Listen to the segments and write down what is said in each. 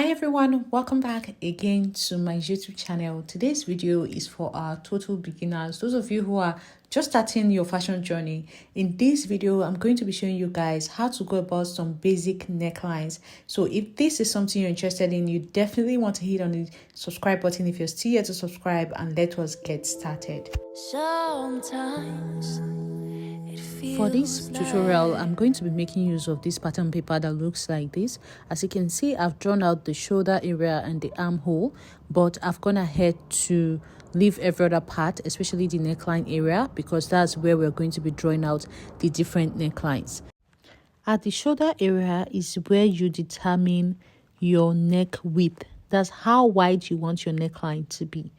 Hi everyone, welcome back again to my YouTube channel. Today's video is for our total beginners, those of you who are just starting your fashion journey. In this video, I'm going to be showing you guys how to go about some basic necklines. So if this is something you're interested in, you definitely want to hit on the subscribe button if you're still here to subscribe, and let us get started. Sometimes for this tutorial, I'm going to be making use of this pattern paper that looks like this. As you can see, I've drawn out the shoulder area and the armhole, but I've gone ahead to leave every other part, especially the neckline area, because that's where we're going to be drawing out the different necklines. At the shoulder area is where you determine your neck width. That's how wide you want your neckline to be.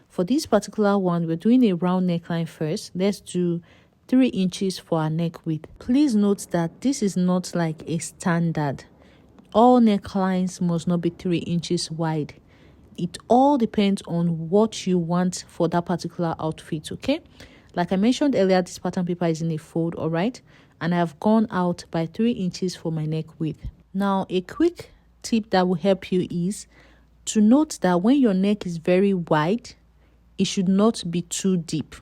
For this particular one, we're doing a round neckline first. Let's do 3 inches for our neck width. Please note that this is not like a standard. All necklines must not be 3 inches wide. It all depends on what you want for that particular outfit, okay? Like I mentioned earlier, this pattern paper is in a fold, all right? And I've gone out by 3 inches for my neck width. Now, a quick tip that will help you is to note that when your neck is very wide, it should not be too deep.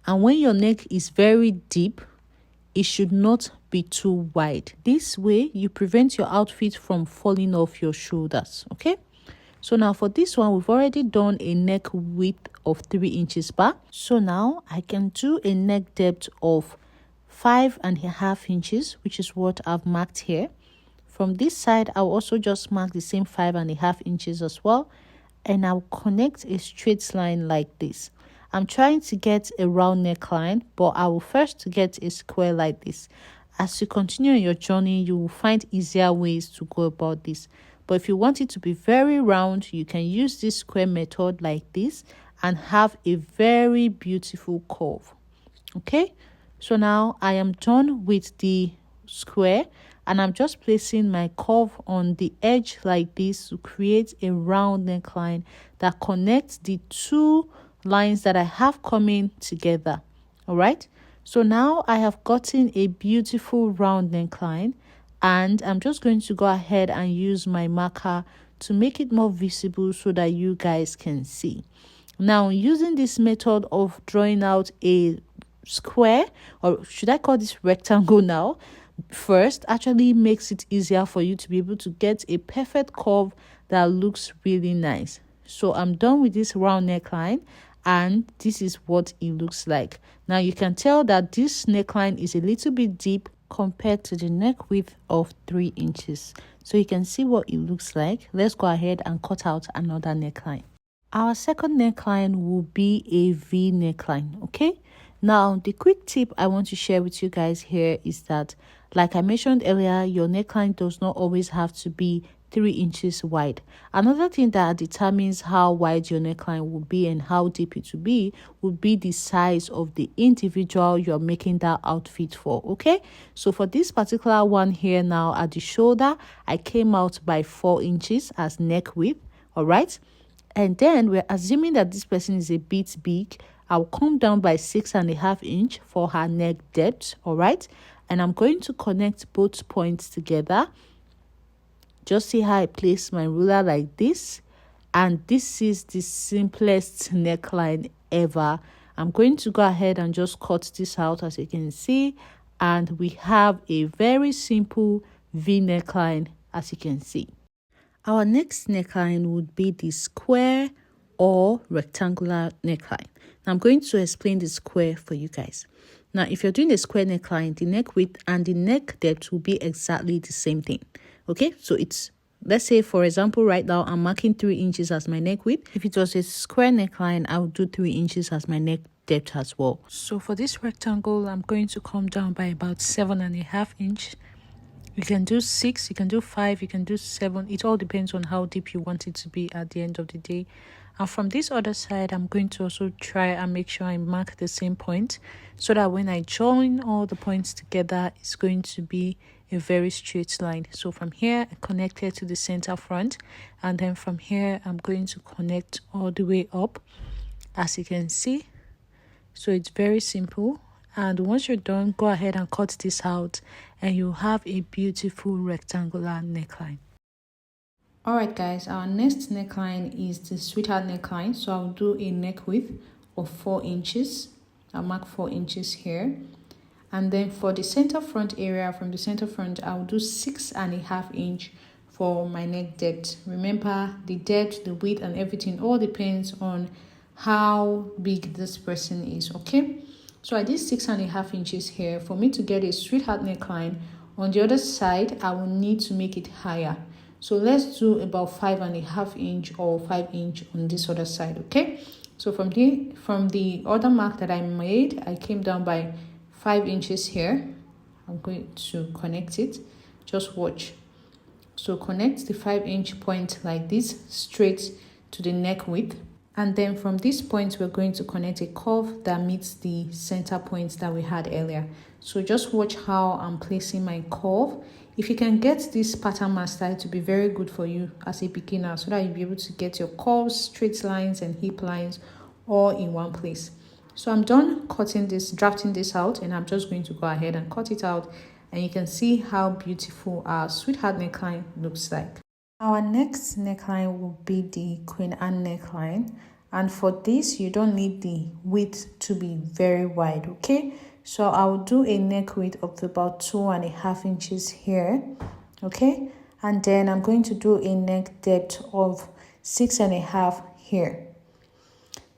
And when your neck is very deep, it should not be too wide. This way, you prevent your outfit from falling off your shoulders, okay? So now for this one, we've already done a neck width of 3 inches back. So now I can do a neck depth of 5.5 inches, which is what I've marked here. From this side, I'll also just mark the same 5.5 inches as well. And I'll connect a straight line like this. I'm trying to get a round neckline, but I will first get a square like this. As you continue on your journey, you will find easier ways to go about this. But if you want it to be very round, you can use this square method like this and have a very beautiful curve. Okay, so now I am done with the square, and I'm just placing my curve on the edge like this to create a round neckline that connects the two lines that I have coming together. All right, so now I have gotten a beautiful round neckline, and I'm just going to go ahead and use my marker to make it more visible so that you guys can see. Now, using this method of drawing out a square, or should I call this rectangle now, first actually makes it easier for you to be able to get a perfect curve that looks really nice. So I'm done with this round neckline, and this is what it looks like. Now you can tell that this neckline is a little bit deep compared to the neck width of 3 inches. So you can see what it looks like. Let's go ahead and cut out another neckline. Our second neckline will be a V neckline, okay? Now, the quick tip I want to share with you guys here is that, like I mentioned earlier, your neckline does not always have to be 3 inches wide. Another thing that determines how wide your neckline will be and how deep it will be the size of the individual you're making that outfit for, okay? So for this particular one here now at the shoulder, I came out by 4 inches as neck width, all right? And then we're assuming that this person is a bit big. I'll come down by 6.5 inches for her neck depth, all right? And I'm going to connect both points together. Just see how I place my ruler like this. And this is the simplest neckline ever. I'm going to go ahead and just cut this out, as you can see. And we have a very simple V neckline, as you can see. Our next neckline would be the square or rectangular neckline. Now I'm going to explain the square for you guys. Now, if you're doing a square neckline, the neck width and the neck depth will be exactly the same thing. Okay, so it's, let's say, for example, right now I'm marking 3 inches as my neck width. If it was a square neckline, I would do 3 inches as my neck depth as well. So for this rectangle, I'm going to come down by about 7.5 inches. You can do 6, you can do 5, you can do 7. It all depends on how deep you want it to be at the end of the day. And from this other side, I'm going to also try and make sure I mark the same point so that when I join all the points together, it's going to be a very straight line. So from here, I connected to the center front, and then from here, I'm going to connect all the way up, as you can see. So it's very simple. And once you're done, go ahead and cut this out, and you have a beautiful rectangular neckline. Alright guys, our next neckline is the sweetheart neckline. So I'll do a neck width of 4 inches. I'll mark 4 inches here. And then for the center front area, from the center front, I'll do 6.5 inch for my neck depth. Remember, the depth, the width, and everything all depends on how big this person is, okay? So I did 6.5 inches here. For me to get a sweetheart neckline, on the other side, I will need to make it higher. So let's do about 5.5 inch or 5 inch on this other side, okay? So from the other mark that I made, I came down by 5 inches here. I'm going to connect it. Just watch. So connect the 5-inch point like this straight to the neck width. And then from this point, we're going to connect a curve that meets the center point that we had earlier. So just watch how I'm placing my curve. If you can get this pattern master, it will be very good for you as a beginner so that you'll be able to get your curves, straight lines, and hip lines all in one place. So I'm done drafting this out, and I'm just going to go ahead and cut it out, and you can see how beautiful our sweetheart neckline looks like. Our next neckline will be the Queen Anne neckline, and for this you don't need the width to be very wide, okay? So I'll do a neck width of about 2.5 inches here, okay? And then I'm going to do a neck depth of 6.5 here.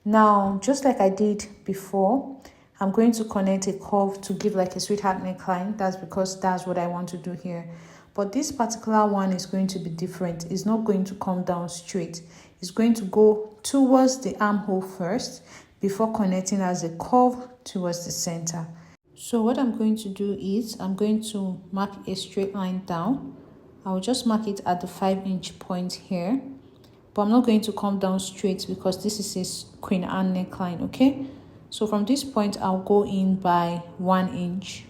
Now, just like I did before, I'm going to connect a curve to give like a sweetheart neckline. That's because that's what I want to do here. But this particular one is going to be different. It's not going to come down straight. It's going to go towards the armhole first before connecting as a curve towards the center. So what I'm going to do is I'm going to mark a straight line down. I'll just mark it at the 5-inch point here. But I'm not going to come down straight because this is a Queen Anne neckline, okay? So from this point, I'll go in by 1 inch.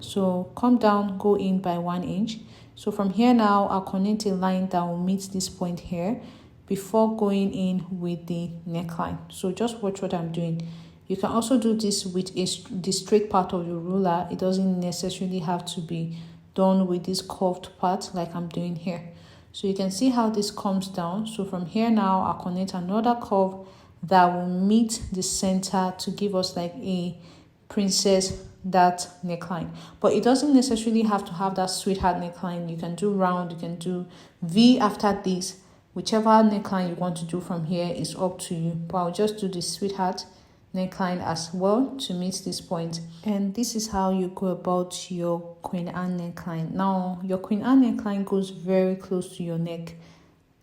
So come down, go in by 1 inch. So from here now, I'll connect a line that will meet this point here before going in with the neckline. So just watch what I'm doing. You can also do this with the straight part of your ruler. It doesn't necessarily have to be done with this curved part like I'm doing here. So you can see how this comes down. So from here now, I'll connect another curve that will meet the center to give us like a princess that neckline. But it doesn't necessarily have to have that sweetheart neckline. You can do round, you can do V after this. Whichever neckline you want to do from here is up to you. But I'll just do the sweetheart neckline as well to meet this point. And this is how you go about your Queen Anne neckline. Now, your Queen Anne neckline goes very close to your neck.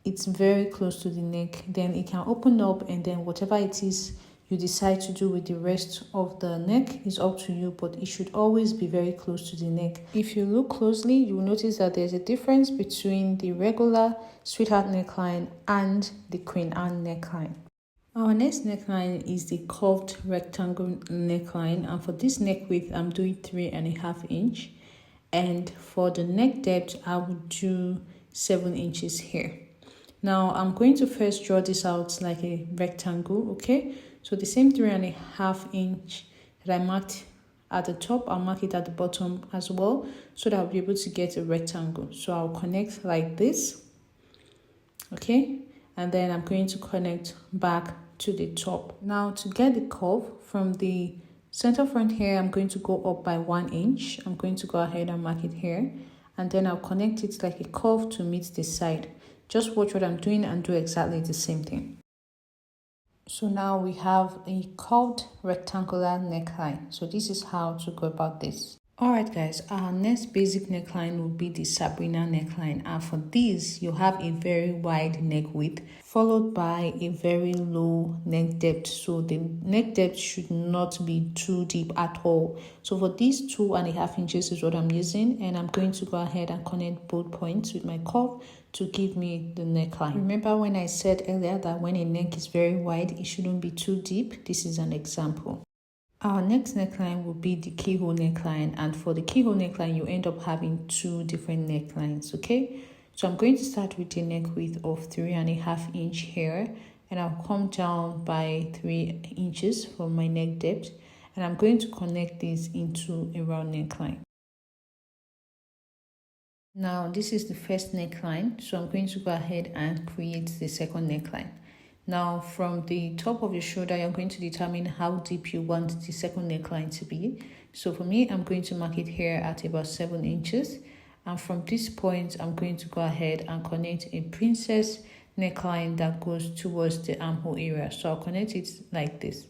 It's very close to the neck. Then it can open up, and then whatever it is you decide to do with the rest of the neck is up to you, but it should always be very close to the neck. If you look closely, you will notice that there's a difference between the regular sweetheart neckline and the Queen Anne neckline. Our next neckline is the curved rectangle neckline, and for this neck width, I'm doing 3.5 inch, and for the neck depth, I will do 7 inches here. Now, I'm going to first draw this out like a rectangle, okay? So the same 3.5 inch that I marked at the top, I'll mark it at the bottom as well, so that I'll be able to get a rectangle. So I'll connect like this, okay? And then I'm going to connect back to the top. Now, to get the curve from the center front here, I'm going to go up by 1 inch. I'm going to go ahead and mark it here, and then I'll connect it like a curve to meet this side. Just watch what I'm doing and do exactly the same thing. So now we have a curved rectangular neckline. So this is how to go about this. Alright guys, our next basic neckline will be the Sabrina neckline, and for this you have a very wide neck width followed by a very low neck depth. So the neck depth should not be too deep at all. So for these 2.5 inches is what I'm using, and I'm going to go ahead and connect both points with my curve to give me the neckline. Remember when I said earlier that when a neck is very wide, it shouldn't be too deep? This is an example. Our next neckline will be the keyhole neckline, and for the keyhole neckline you end up having 2 different necklines, okay? So I'm going to start with a neck width of 3.5 inch here, and I'll come down by 3 inches from my neck depth, and I'm going to connect this into a round neckline. Now this is the first neckline, so I'm going to go ahead and create the second neckline. Now from the top of your shoulder, you're going to determine how deep you want the second neckline to be. So for me, I'm going to mark it here at about 7 inches. And from this point, I'm going to go ahead and connect a princess neckline that goes towards the armhole area. So I'll connect it like this,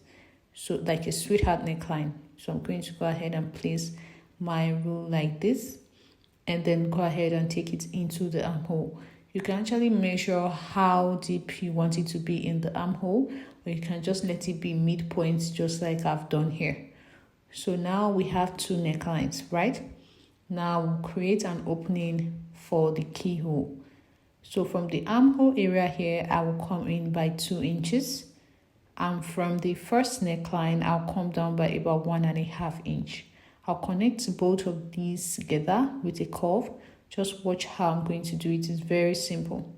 so like a sweetheart neckline. So I'm going to go ahead and place my rule like this, and then go ahead and take it into the armhole. You can actually measure how deep you want it to be in the armhole, or you can just let it be midpoint, just like I've done here. So now we have 2 necklines, right? Now we'll create an opening for the keyhole. So from the armhole area here, I will come in by 2 inches. And from the first neckline, I'll come down by about 1.5 inches. I'll connect both of these together with a curve. Just watch how I'm going to do it. It's very simple.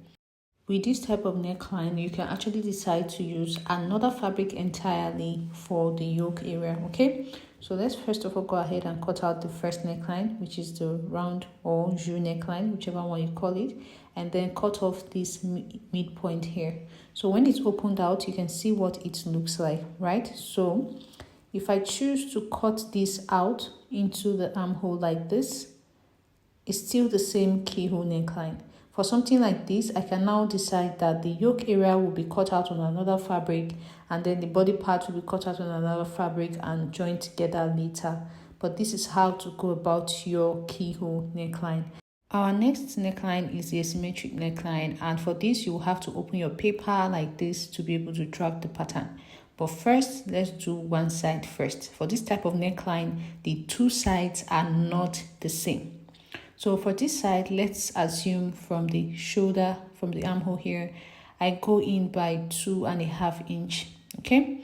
With this type of neckline, you can actually decide to use another fabric entirely for the yoke area, okay? So let's first of all go ahead and cut out the first neckline, which is the round or jus neckline, whichever one you call it, and then cut off this midpoint here. So when it's opened out, you can see what it looks like, right? So if I choose to cut this out into the armhole like this, it's still the same keyhole neckline. For something like this, I can now decide that the yoke area will be cut out on another fabric, and then the body part will be cut out on another fabric and joined together later. But this is how to go about your keyhole neckline. Our next neckline is the asymmetric neckline, and for this you will have to open your paper like this to be able to track the pattern. But first, let's do one side first. For this type of neckline, the 2 sides are not the same. So for this side, let's assume from the shoulder, from the armhole here, I go in by 2.5 inches, okay?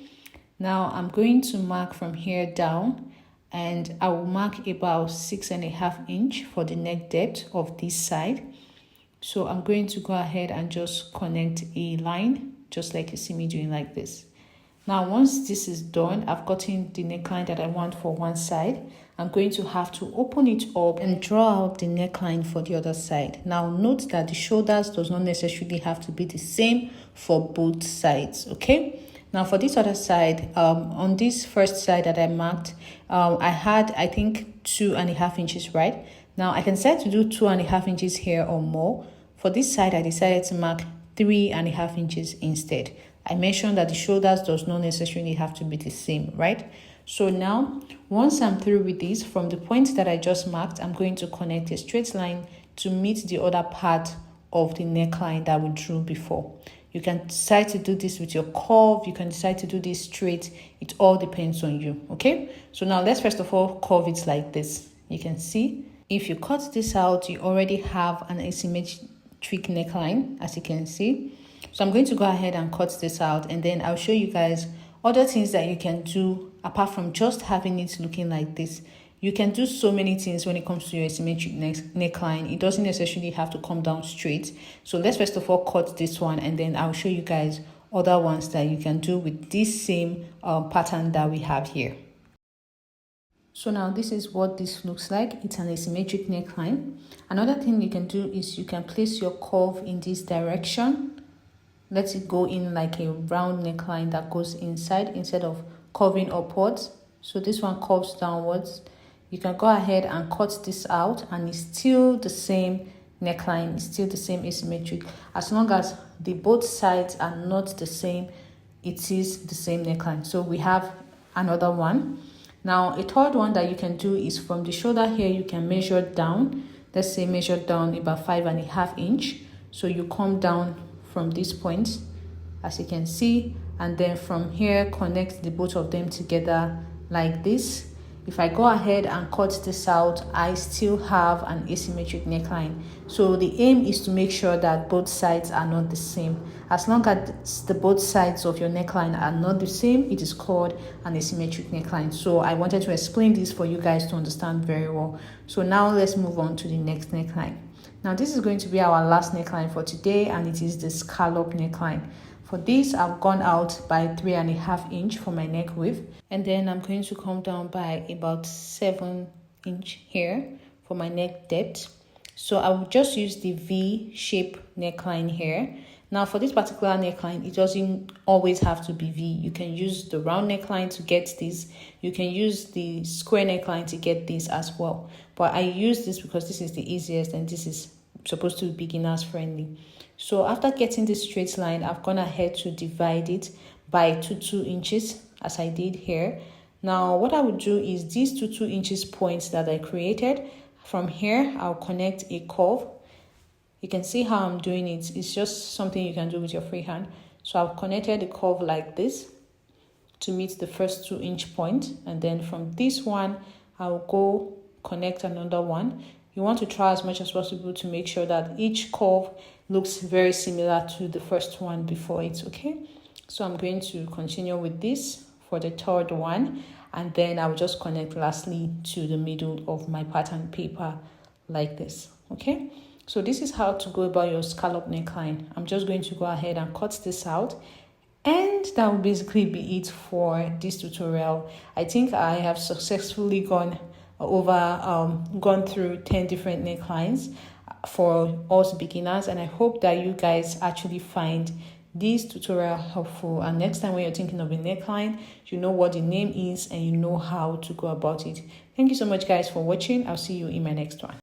Now I'm going to mark from here down, and I will mark about 6.5 inches for the neck depth of this side. So I'm going to go ahead and just connect a line, just like you see me doing like this. Now, once this is done, I've gotten the neckline that I want for one side. I'm going to have to open it up and draw out the neckline for the other side. Now, note that the shoulders does not necessarily have to be the same for both sides, okay? Now, for this other side, on this first side that I marked, I had, I think, 2.5 inches, right? Now, I can decide to do 2.5 inches here or more. For this side, I decided to mark 3.5 inches instead. I mentioned that the shoulders does not necessarily have to be the same, right? So now, once I'm through with this, from the point that I just marked, I'm going to connect a straight line to meet the other part of the neckline that we drew before. You can decide to do this with your curve. You can decide to do this straight. It all depends on you, okay? So now let's first of all curve it like this. You can see, if you cut this out, you already have an asymmetric neckline, as you can see. So I'm going to go ahead and cut this out, and then I'll show you guys other things that you can do apart from just having it looking like this. You can do so many things when it comes to your asymmetric neckline. It doesn't necessarily have to come down straight. So let's first of all cut this one, and then I'll show you guys other ones that you can do with this same pattern that we have here. So now this is what this looks like. It's an asymmetric neckline. Another thing you can do is you can place your curve in this direction. Let it go in like a round neckline that goes inside instead of curving upwards. So this one curves downwards. You can go ahead and cut this out, and it's still the same neckline. It's still the same asymmetric. As long as the both sides are not the same, it is the same neckline. So we have another one. Now a third one that you can do is from the shoulder here, you can measure down. Let's say measure down about 5.5 inches. So you come down from this point, as you can see, and then from here connect the both of them together like this. If I go ahead and cut this out, I still have an asymmetric neckline. So the aim is to make sure that both sides are not the same. As long as the both sides of your neckline are not the same, it is called an asymmetric neckline. So I wanted to explain this for you guys to understand very well. So now let's move on to the next neckline. Now this is going to be our last neckline for today, and it is the scallop neckline. For this, I've gone out by 3.5 inches for my neck width, and then I'm going to come down by about 7 inches here for my neck depth. So I will just use the V shape neckline here. Now for this particular neckline, it doesn't always have to be V. You can use the round neckline to get this. You can use the square neckline to get this as well. But I use this because this is the easiest and this is supposed to be beginners friendly. So after getting this straight line, I've gone ahead to divide it by 2 inches as I did here. Now what I would do is these 2 inches points that I created, from here I'll connect a curve. You can see how I'm doing it. It's just something you can do with your free hand. So I've connected the curve like this to meet the first 2-inch point, and then from this one I'll go connect another one. You want to try as much as possible to make sure that each curve looks very similar to the first one before it, okay? So I'm going to continue with this for the third one, and then I'll just connect lastly to the middle of my pattern paper like this, okay? So this is how to go about your scallop neckline. I'm just going to go ahead and cut this out, and that will basically be it for this tutorial. I think I have successfully gone through 10 different necklines for us beginners, and I hope that you guys actually find this tutorial helpful, and next time when you're thinking of a neckline, you know what the name is and you know how to go about it. Thank you so much guys for watching. I'll see you in my next one.